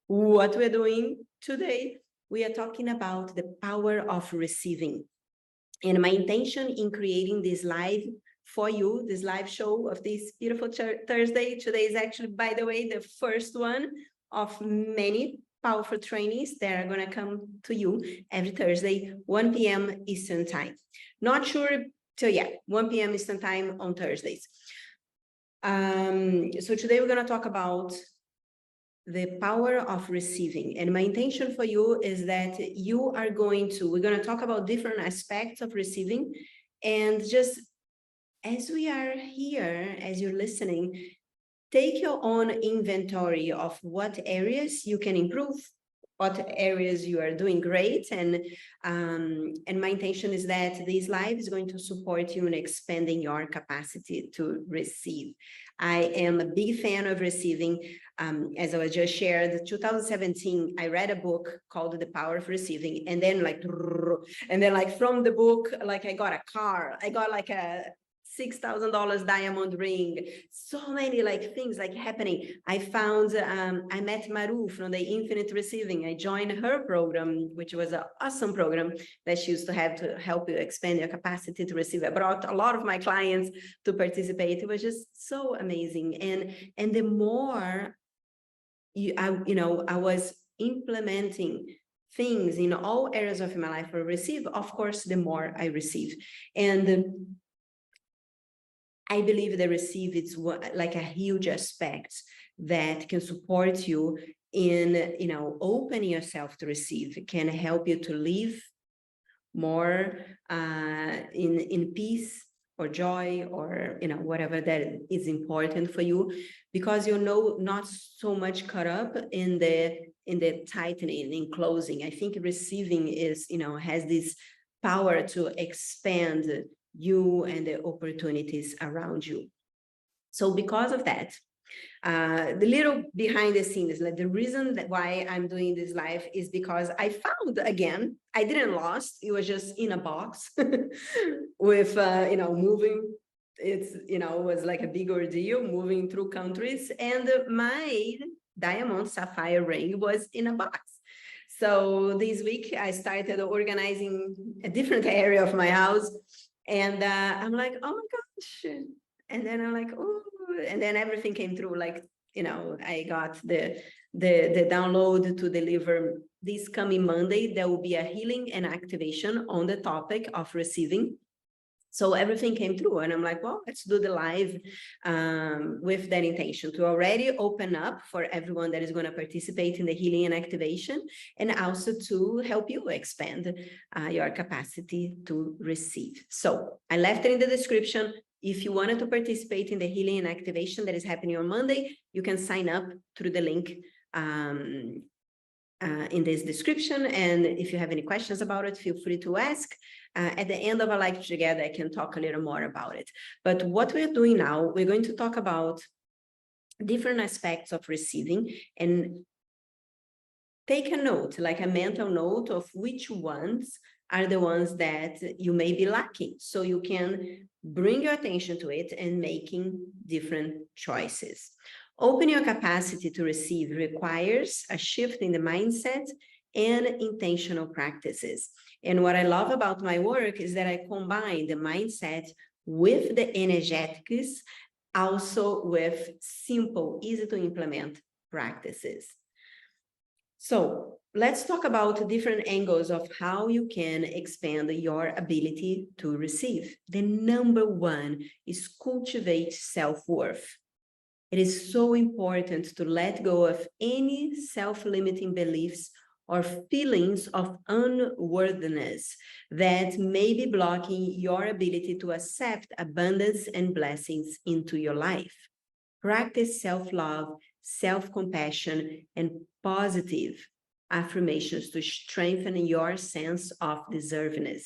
What we're doing today, we are talking about the power of receiving. And my intention in creating this live for you, this live show of this beautiful Thursday, today is actually, by the way, the first one of many powerful trainings that are going to come to you every Thursday, 1 p.m. Eastern time. Not sure, so yeah, 1 p.m. Eastern time on Thursdays. So today we're going to talk about the power of receiving. And my intention for you is that we're going to talk about different aspects of receiving. And just as we are here, as you're listening, take your own inventory of what areas you can improve, what areas you are doing great. And my intention is that this live is going to support you in expanding your capacity to receive. I am a big fan of receiving. As I was just shared, 2017, I read a book called The Power of Receiving. And then from the book, like I got a car, I got like a $6,000 diamond ring, so many things happening. I met Maru from the Infinite Receiving. I joined her program, which was an awesome program that she used to have to help you expand your capacity to receive. I brought a lot of my clients to participate. It was just so amazing. And the more I was implementing things in all areas of my life for receive, of course, the more I receive. And I believe that receive is like a huge aspect that can support you in, opening yourself to receive. It can help you to live more in peace or joy, or, whatever that is important for you, because not so much caught up in the tightening, in closing. I think receiving is, has this power to expand you and the opportunities around you. So because of that, the little behind the scenes, the reason why I'm doing this live is because I found, again, I didn't lost, it was just in a box with, moving. It was like a big ordeal moving through countries, and my diamond sapphire ring was in a box. So this week I started organizing a different area of my house. And I'm like, oh my gosh. And then I'm like, oh, and then everything came through. I got the download to deliver this coming Monday. There will be a healing and activation on the topic of receiving. So everything came through, and I'm like, well, let's do the live with that intention to already open up for everyone that is going to participate in the healing and activation, and also to help you expand your capacity to receive. So I left it in the description. If you wanted to participate in the healing and activation that is happening on Monday, you can sign up through the link in this description. And if you have any questions about it, feel free to ask. At the end of our live together, I can talk a little more about it. But what we're doing now, we're going to talk about different aspects of receiving, and take a note, like a mental note of which ones are the ones that you may be lacking, so you can bring your attention to it and making different choices. Opening your capacity to receive requires a shift in the mindset and intentional practices. And what I love about my work is that I combine the mindset with the energetics, also with simple, easy to implement practices. So let's talk about different angles of how you can expand your ability to receive. The number one is cultivate self-worth. It is so important to let go of any self-limiting beliefs or feelings of unworthiness that may be blocking your ability to accept abundance and blessings into your life. Practice self-love, self-compassion, and positive affirmations to strengthen your sense of deservedness.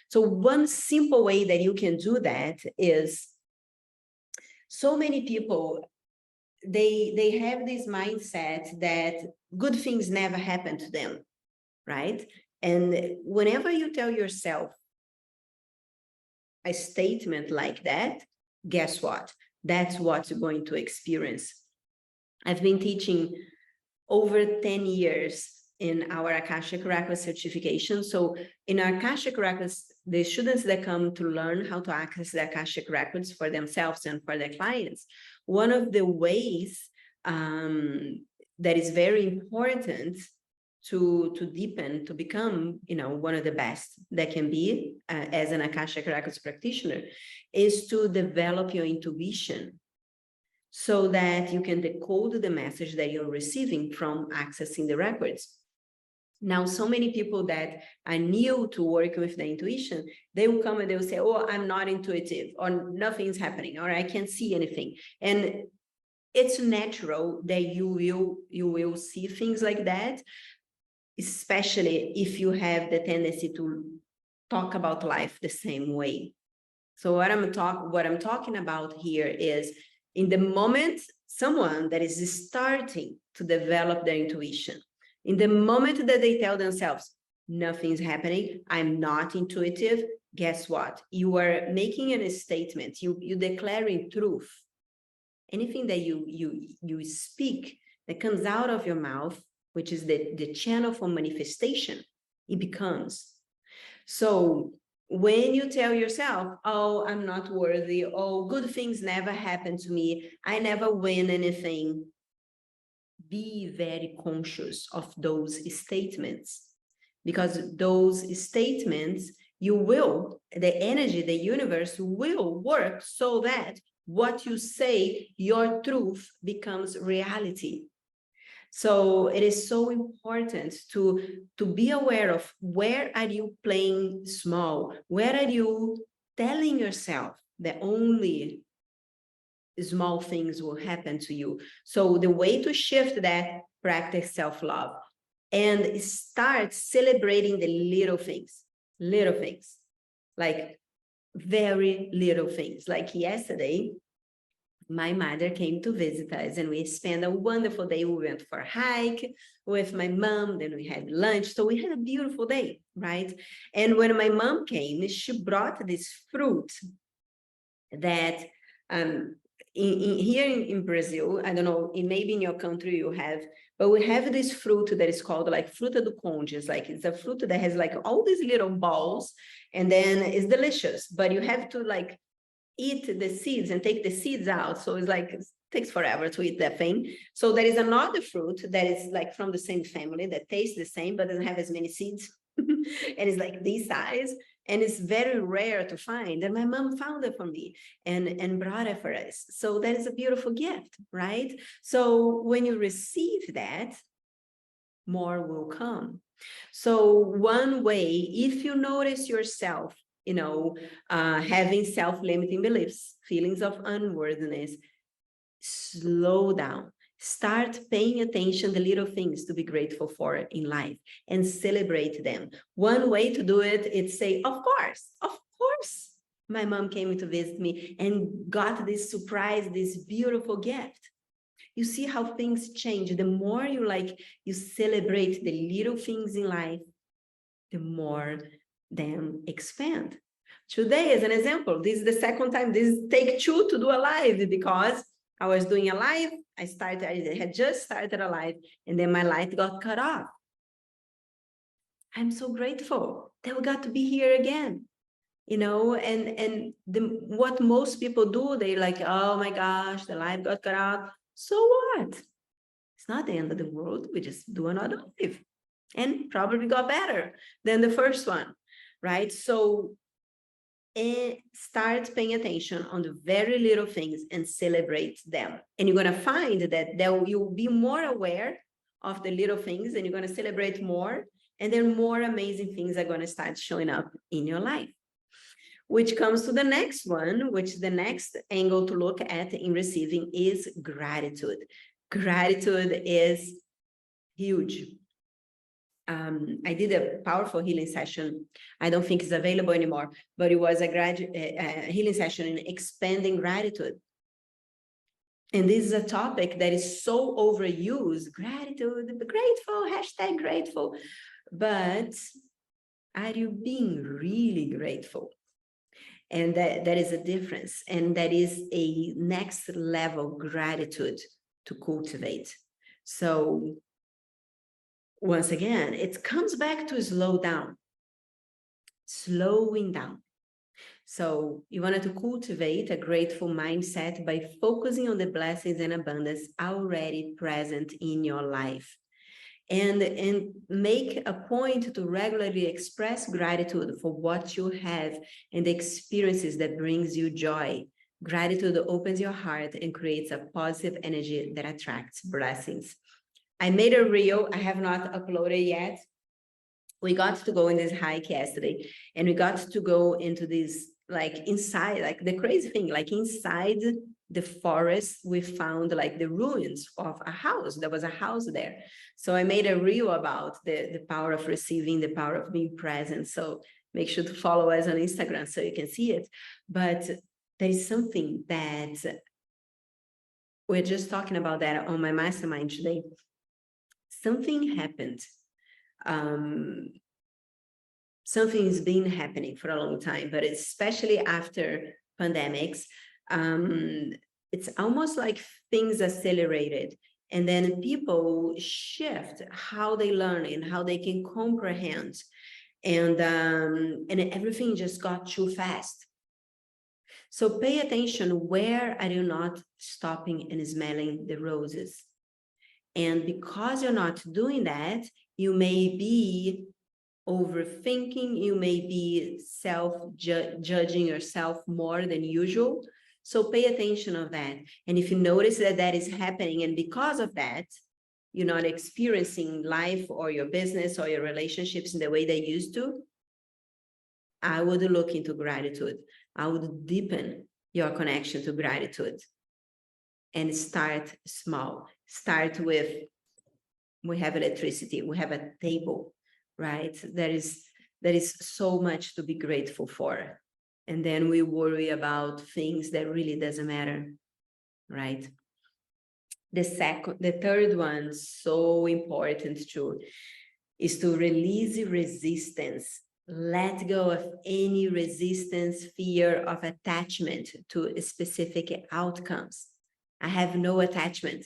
So one simple way that you can do that is, so many people, they have this mindset that good things never happen to them, right? And whenever you tell yourself a statement like that, guess what? That's what you're going to experience. I've been teaching over 10 years in our Akashic Records certification. So in our Akashic Records, the students that come to learn how to access the Akashic Records for themselves and for their clients, one of the ways that is very important to deepen, to become, one of the best that can be as an Akashic Records practitioner, is to develop your intuition so that you can decode the message that you're receiving from accessing the records. Now, so many people that are new to working with the intuition, they will come and they'll say, oh, I'm not intuitive, or nothing's happening, or I can't see anything. And it's natural that you will see things like that, especially if you have the tendency to talk about life the same way. So what I'm talking about here is, in the moment someone that is starting to develop their intuition, in the moment that they tell themselves, nothing's happening, I'm not intuitive, guess what? You are making a statement, you're declaring truth. Anything that you speak that comes out of your mouth, which is the channel for manifestation, it becomes. So when you tell yourself, oh, I'm not worthy, oh, good things never happen to me, I never win anything, be very conscious of those statements, because those statements, the energy, the universe will work so that what you say, your truth, becomes reality. So it is so important to be aware of, where are you playing small? Where are you telling yourself that only small things will happen to you? So the way to shift that, practice self-love and start celebrating the little things, like very little things. Like yesterday, my mother came to visit us and we spent a wonderful day. We went for a hike with my mom, then we had lunch. So we had a beautiful day, right? And when my mom came, she brought this fruit that here in Brazil, I don't know, maybe in your country you have, but we have this fruit that is called like fruta do conde. It's a fruit that has like all these little balls, and then it's delicious, but you have to like eat the seeds and take the seeds out. So it's like, it takes forever to eat that thing. So there is another fruit that is like from the same family that tastes the same, but doesn't have as many seeds. And it's like this size, and it's very rare to find. And my mom found it for me and brought it for us. So that is a beautiful gift, right? So when you receive that, more will come. So one way, if you notice yourself, having self-limiting beliefs, feelings of unworthiness, slow down. Start paying attention to the little things to be grateful for in life and celebrate them. One way to do it is say, of course, my mom came to visit me and got this surprise, this beautiful gift. You see how things change. The more you celebrate the little things in life, the more them expand. Today, as an example, this is the second time, this is take 2 to do a live, because I was doing a live, I had just started a live, and then my light got cut off. I'm so grateful that we got to be here again. And what most people do, they like, oh my gosh, the live got cut off. So what? It's not the end of the world. We just do another live, and probably got better than the first one, right? So start paying attention on the very little things and celebrate them. And you're going to find that you'll be more aware of the little things, and you're going to celebrate more, and then more amazing things are going to start showing up in your life. Which comes to the next one, which the next angle to look at in receiving is gratitude. Gratitude is huge. I did a powerful healing session. I don't think it's available anymore, but it was a healing session in expanding gratitude. And this is a topic that is so overused, gratitude, grateful, #grateful. But are you being really grateful? And that is a difference. And that is a next level gratitude to cultivate. So once again, it comes back to slow down, slowing down. So you wanted to cultivate a grateful mindset by focusing on the blessings and abundance already present in your life. And make a point to regularly express gratitude for what you have and the experiences that brings you joy. Gratitude opens your heart and creates a positive energy that attracts blessings. I made a reel. I have not uploaded yet. We got to go in this hike yesterday, and we got to go into this, like inside, like the crazy thing, like inside the forest, we found like the ruins of a house. There was a house there. So I made a reel about the power of receiving, the power of being present. So make sure to follow us on Instagram so you can see it. But there is something that we're just talking about that on my mastermind today. Something happened. Something's been happening for a long time, but especially after pandemics, it's almost like things accelerated, and then people shift how they learn and how they can comprehend, and everything just got too fast. So pay attention, where are you not stopping and smelling the roses? And because you're not doing that, you may be overthinking, you may be self-judging yourself more than usual. So pay attention of that. And if you notice that that is happening, and because of that, you're not experiencing life or your business or your relationships in the way they used to, I would look into gratitude. I would deepen your connection to gratitude and start small. Start with, we have electricity, we have a table, right? There is so much to be grateful for. And then we worry about things that really doesn't matter, right? The third one, so important too, is to release resistance. Let go of any resistance, fear of attachment to specific outcomes. I have no attachment.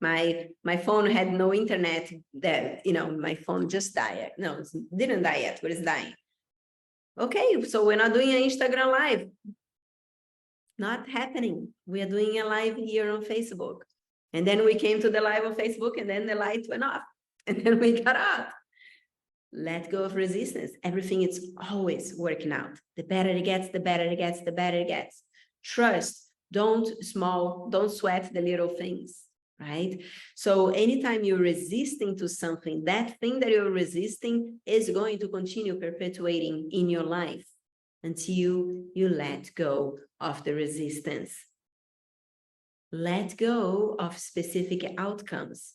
My phone had no internet, that, my phone just died. No, it didn't die yet, but it's dying. Okay, so we're not doing an Instagram live. Not happening. We are doing a live here on Facebook. And then we came to the live on Facebook, and then the light went off. And then we got out. Let go of resistance. Everything is always working out. The better it gets, the better it gets, the better it gets. Trust. Don't sweat the little things, right? So anytime you're resisting to something, that thing that you're resisting is going to continue perpetuating in your life until you let go of the resistance. Let go of specific outcomes,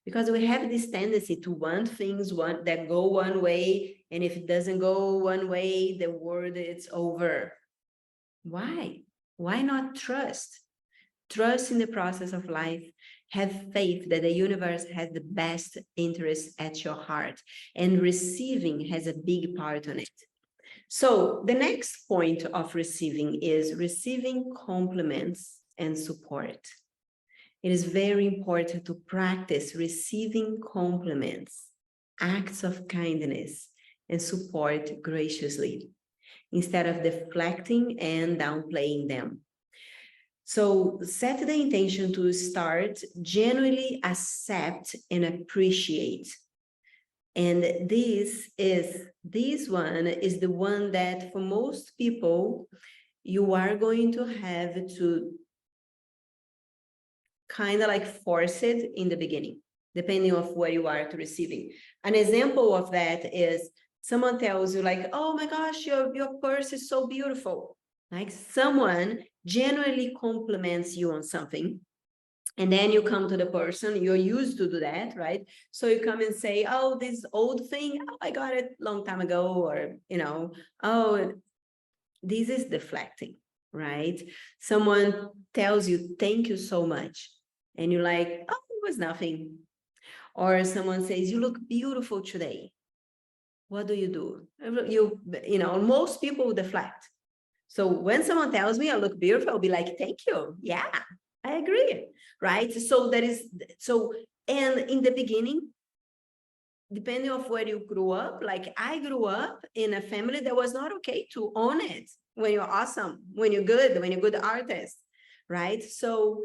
because we have this tendency to want things that go one way, and if it doesn't go one way, the world is over. Why? Why not trust? Trust in the process of life. Have faith that the universe has the best interest at your heart, and receiving has a big part on it. So the next point of receiving is receiving compliments and support. It is very important to practice receiving compliments, acts of kindness, and support graciously, instead of deflecting and downplaying them. So set the intention to start genuinely accept and appreciate. And this one is the one that for most people, you are going to have to kind of like force it in the beginning, depending on where you are to receiving. An example of that is someone tells you like, oh my gosh, your purse is so beautiful. Like someone genuinely compliments you on something. And then you come to the person, you're used to do that, right? So you come and say, oh, this old thing, oh, I got it a long time ago, or, oh, this is deflecting, right? Someone tells you, thank you so much. And you're like, oh, it was nothing. Or someone says, you look beautiful today. What do? Most people deflect. So when someone tells me I look beautiful, I'll be like, thank you. Yeah, I agree, right? So and in the beginning, depending on where you grew up, like I grew up in a family that was not okay to own it when you're awesome, when you're good, when you're a good artist, right? So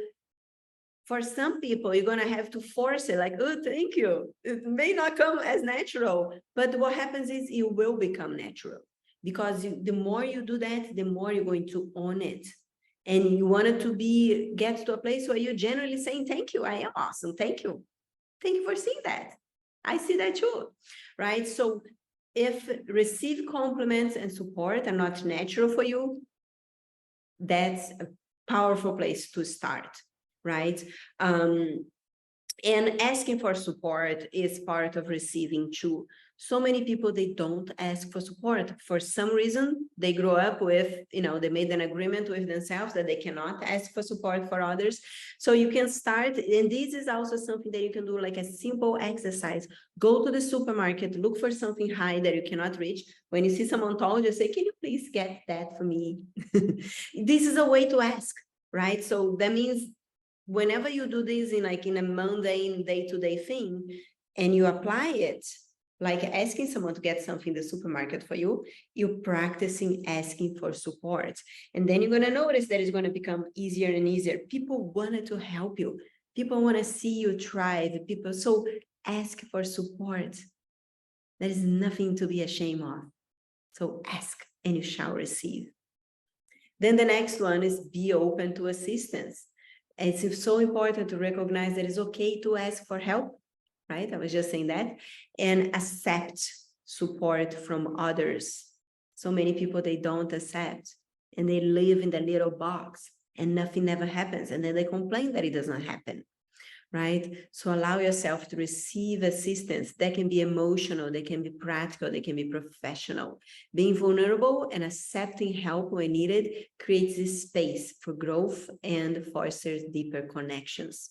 for some people, you're going to have to force it, like, oh, thank you. It may not come as natural, but what happens is it will become natural, because the more you do that, the more you're going to own it. And you want it to get to a place where you're generally saying, thank you, I am awesome, thank you. Thank you for seeing that. I see that too, right? So if receive compliments and support are not natural for you, that's a powerful place to start, right? And asking for support is part of receiving too. So many people, they don't ask for support. For some reason, they grow up with, they made an agreement with themselves that they cannot ask for support for others. So you can start, and this is also something that you can do, like a simple exercise. Go to the supermarket, look for something high that you cannot reach. When you see someone tall, just say, can you please get that for me? This is a way to ask, right? So that means whenever you do this in a mundane day-to-day thing, and you apply it, like asking someone to get something in the supermarket for you, you're practicing asking for support. And then you're going to notice that it's going to become easier and easier. People wanted to help you. People want to see you thrive. So ask for support. There is nothing to be ashamed of. So ask and you shall receive. Then the next one is be open to assistance. It's so important to recognize that it's okay to ask for help, right? I was just saying that. And accept support from others. So many people, they don't accept, and they live in the little box and nothing never happens. And then they complain that it doesn't happen, right? So allow yourself to receive assistance. That can be emotional, they can be practical, they can be professional. Being vulnerable and accepting help when needed creates this space for growth and fosters deeper connections.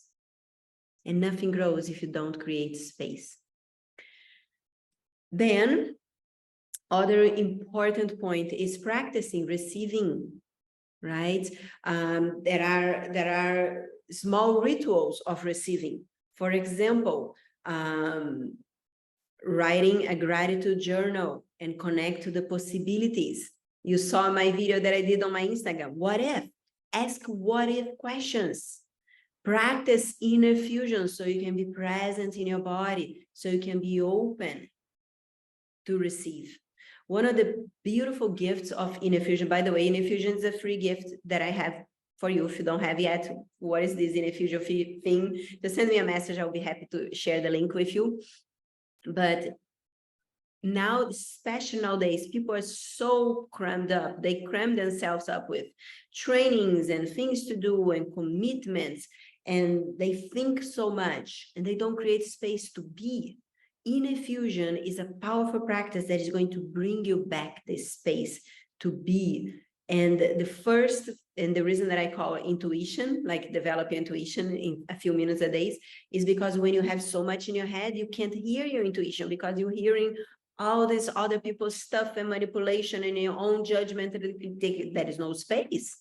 And nothing grows if you don't create space. Then, other important point is practicing receiving, right? There are small rituals of receiving. For example, writing a gratitude journal and connect to the possibilities. You saw my video that I did on my Instagram. What if? Ask what if questions. Practice inner fusion so you can be present in your body, so you can be open to receive. One of the beautiful gifts of inner fusion, by the way, inner fusion is a free gift that I have for you. If you don't have yet, what is this inner fusion thing? Just send me a message. I'll be happy to share the link with you. But now, especially nowadays, people are so crammed up. They cram themselves up with trainings and things to do and commitments, and they think so much and they don't create space to be. Inner fusion is a powerful practice that is going to bring you back this space to be. And the reason that I call it intuition, like develop your intuition in a few minutes a day, is because when you have so much in your head, you can't hear your intuition because you're hearing all this other people's stuff and manipulation and your own judgment. There is no space,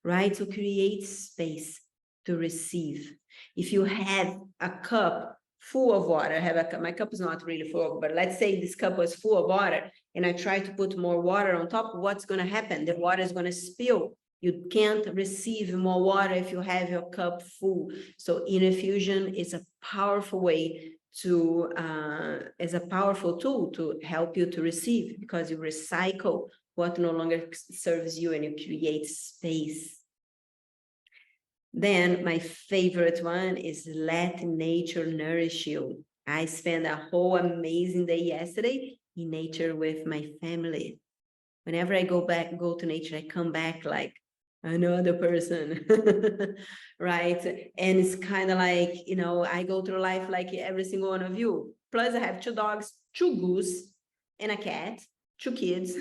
right? So create space to receive. If you have a cup full of water, I have a cup, my cup is not really full, but let's say this cup was full of water and I try to put more water on top, what's going to happen? The water is going to spill. You can't receive more water if you have your cup full. So inner fusion is a powerful way to, as a powerful tool to help you to receive, because you recycle what no longer serves you and you create space. Then my favorite one is let nature nourish you. I spent a whole amazing day yesterday in nature with my family. Whenever I go to nature, I come back like another person, right? And it's kind of like, I go through life like every single one of you. Plus I have 2 dogs, 2 goose, and a cat, 2 kids,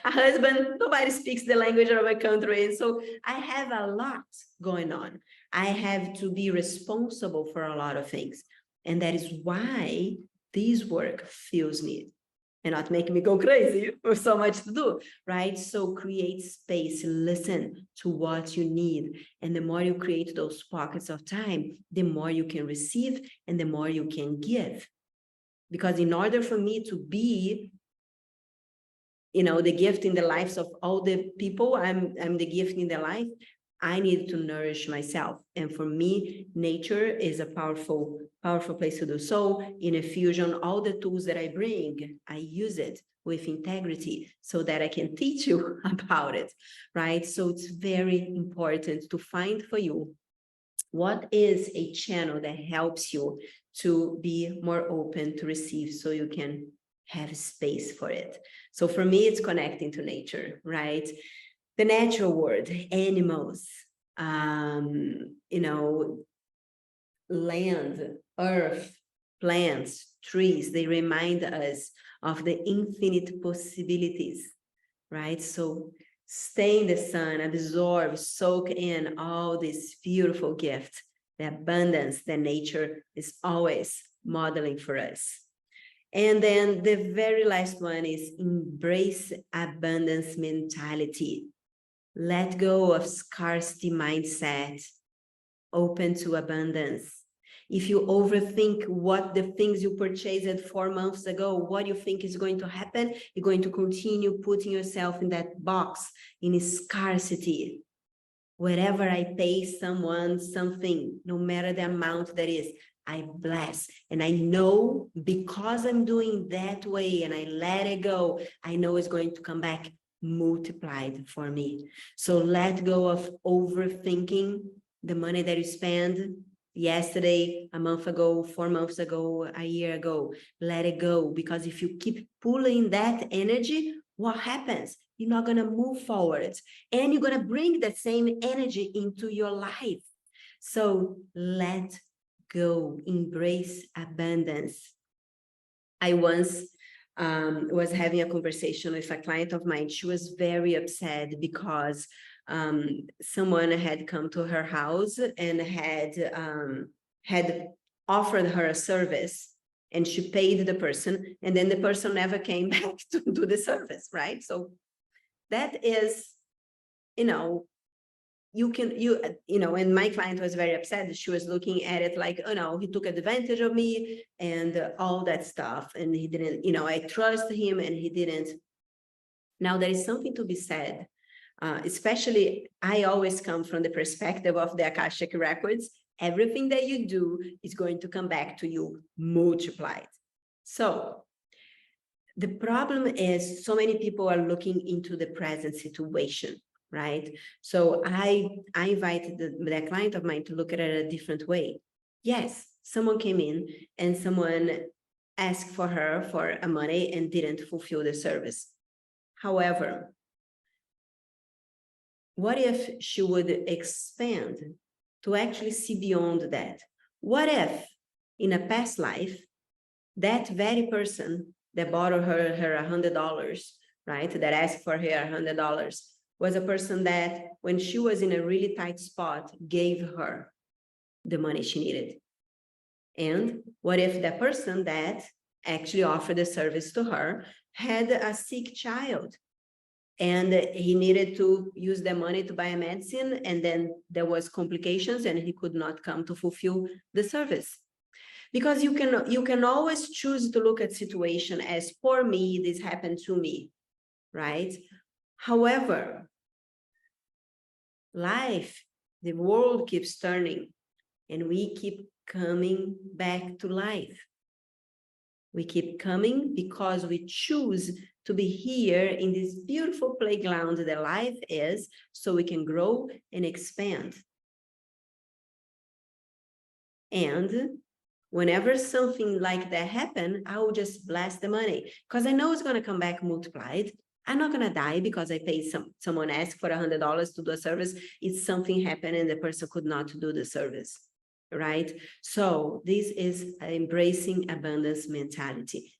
a husband. Nobody speaks the language of my country. And so I have a lot going on. I have to be responsible for a lot of things. And that is why this work fuels me and not make me go crazy with so much to do, right? So create space, listen to what you need. And the more you create those pockets of time, the more you can receive and the more you can give. Because in order for me to be, the gift in the lives of all the people, I'm the gift in their life, I need to nourish myself. And for me, nature is a powerful place to do so. In a fusion, all the tools that I bring, I use it with integrity so that I can teach you about it, right? So it's very important to find for you what is a channel that helps you to be more open to receive so you can have space for it. So for me, it's connecting to nature, right? The natural world, animals, land, earth, plants, trees, they remind us of the infinite possibilities, right? So stay in the sun, absorb, soak in all these beautiful gifts, the abundance that nature is always modeling for us. And then the very last one is embrace abundance mentality. Let go of scarcity mindset, open to abundance. If you overthink what the things you purchased 4 months ago, what you think is going to happen, you're going to continue putting yourself in that box, in scarcity. Wherever I pay someone something, no matter the amount that is, I bless. And I know because I'm doing that way and I let it go, I know it's going to come back multiplied for me. So let go of overthinking the money that you spend yesterday, a month ago, 4 months ago, a year ago. Let it go, because if you keep pulling that energy, what happens? You're not going to move forward, and you're going to bring that same energy into your life. So let go, embrace abundance. I once was having a conversation with a client of mine. She was very upset because someone had come to her house and had offered her a service, and she paid the person, and then the person never came back to do the service, right? So that is, and my client was very upset. She was looking at it like, he took advantage of me and all that stuff. And he didn't, I trust him and he didn't. Now, there is something to be said, especially I always come from the perspective of the Akashic records. Everything that you do is going to come back to you multiplied. So the problem is so many people are looking into the present situation, right? So I invited the client of mine to look at it a different way. Yes, someone came in and someone asked for her for a money and didn't fulfill the service. However, what if she would expand to actually see beyond that? What if in a past life, that very person that borrowed her $100, right, that asked for her $100, was a person that when she was in a really tight spot, gave her the money she needed? And what if that person that actually offered the service to her had a sick child and he needed to use the money to buy a medicine, and then there was complications and he could not come to fulfill the service? Because you can always choose to look at situation as, for me, this happened to me, right? However, life, the world keeps turning and we keep coming back to life. We keep coming because we choose to be here in this beautiful playground that life is, so we can grow and expand. And whenever something like that happens, I will just bless the money because I know it's going to come back multiplied. I'm not going to die because I paid someone asked for $100 to do a service. It's something happened and the person could not do the service, right? So this is embracing abundance mentality.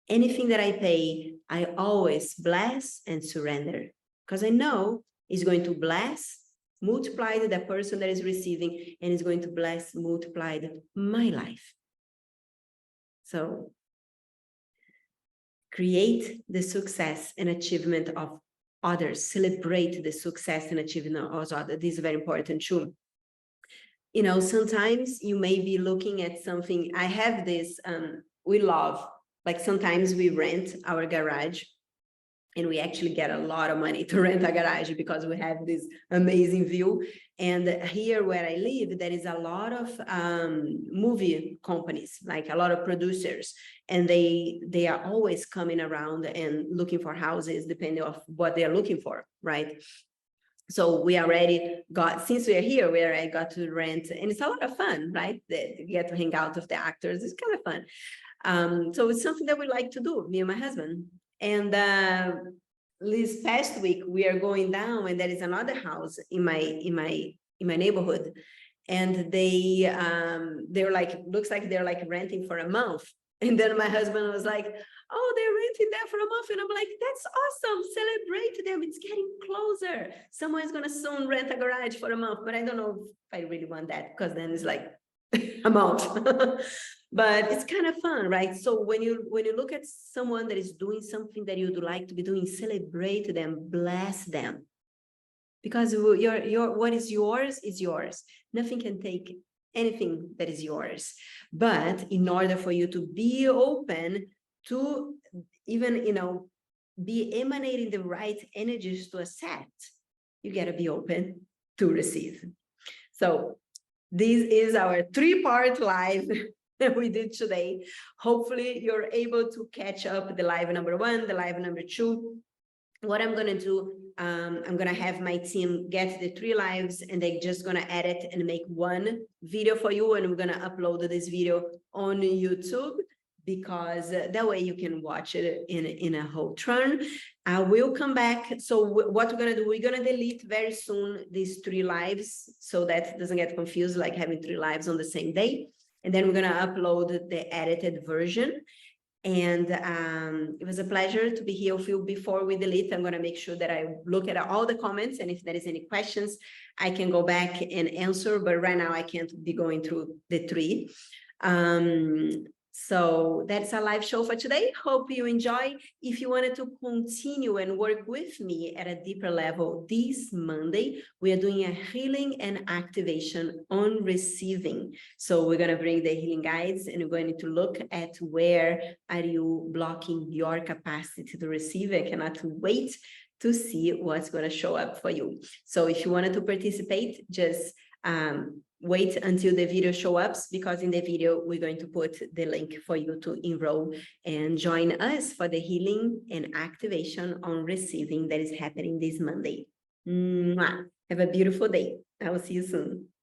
Anything that I pay, I always bless and surrender because I know it's going to bless, multiply the person that is receiving, and is going to bless, multiply my life. So create the success and achievement of others, celebrate the success and achievement of others. This is very important too. Sometimes you may be looking at something. I have this we love, like sometimes we rent our garage, and we actually get a lot of money to rent a garage because we have this amazing view. And here where I live, there is a lot of movie companies, like a lot of producers, and they are always coming around and looking for houses depending on what they're looking for, right? So we already got, since we're here, where I got to rent, and it's a lot of fun, right? You get to hang out with the actors. It's kind of fun. So it's something that we like to do, me and my husband. And this past week, we are going down, and there is another house in my neighborhood, and they're like, looks like they're like renting for a month. And then my husband was like, oh, they're renting there for a month. And I'm like, that's awesome. Celebrate them. It's getting closer. Someone's going to soon rent a garage for a month. But I don't know if I really want that, because then it's like a month. But it's kind of fun, right? So when you look at someone that is doing something that you'd like to be doing, celebrate them, bless them. Because what is yours is yours. Nothing can take anything that is yours. But in order for you to be open to even, be emanating the right energies to accept, you got to be open to receive. So this is our 3-part live that we did today. Hopefully you're able to catch up the live number 1, the live number 2. What I'm going to do, I'm going to have my team get the 3 lives, and they're just going to edit and make 1 video for you. And we're going to upload this video on YouTube, because that way you can watch it in a whole turn. I will come back. So what we're going to do, we're going to delete very soon these 3 lives, so that it doesn't get confused, like having 3 lives on the same day. And then we're going to upload the edited version. And it was a pleasure to be here with you. Before we delete, I'm going to make sure that I look at all the comments, and if there is any questions, I can go back and answer. But right now I can't be going through the 3. So that's our live show for today. Hope you enjoy. If you wanted to continue and work with me at a deeper level, this Monday, we are doing a healing and activation on receiving. So we're going to bring the healing guides, and we're going to look at where are you blocking your capacity to receive. I cannot wait to see what's going to show up for you. So if you wanted to participate, just wait until the video shows up, because in the video, we're going to put the link for you to enroll and join us for the healing and activation on receiving that is happening this Monday. Mwah. Have a beautiful day. I will see you soon.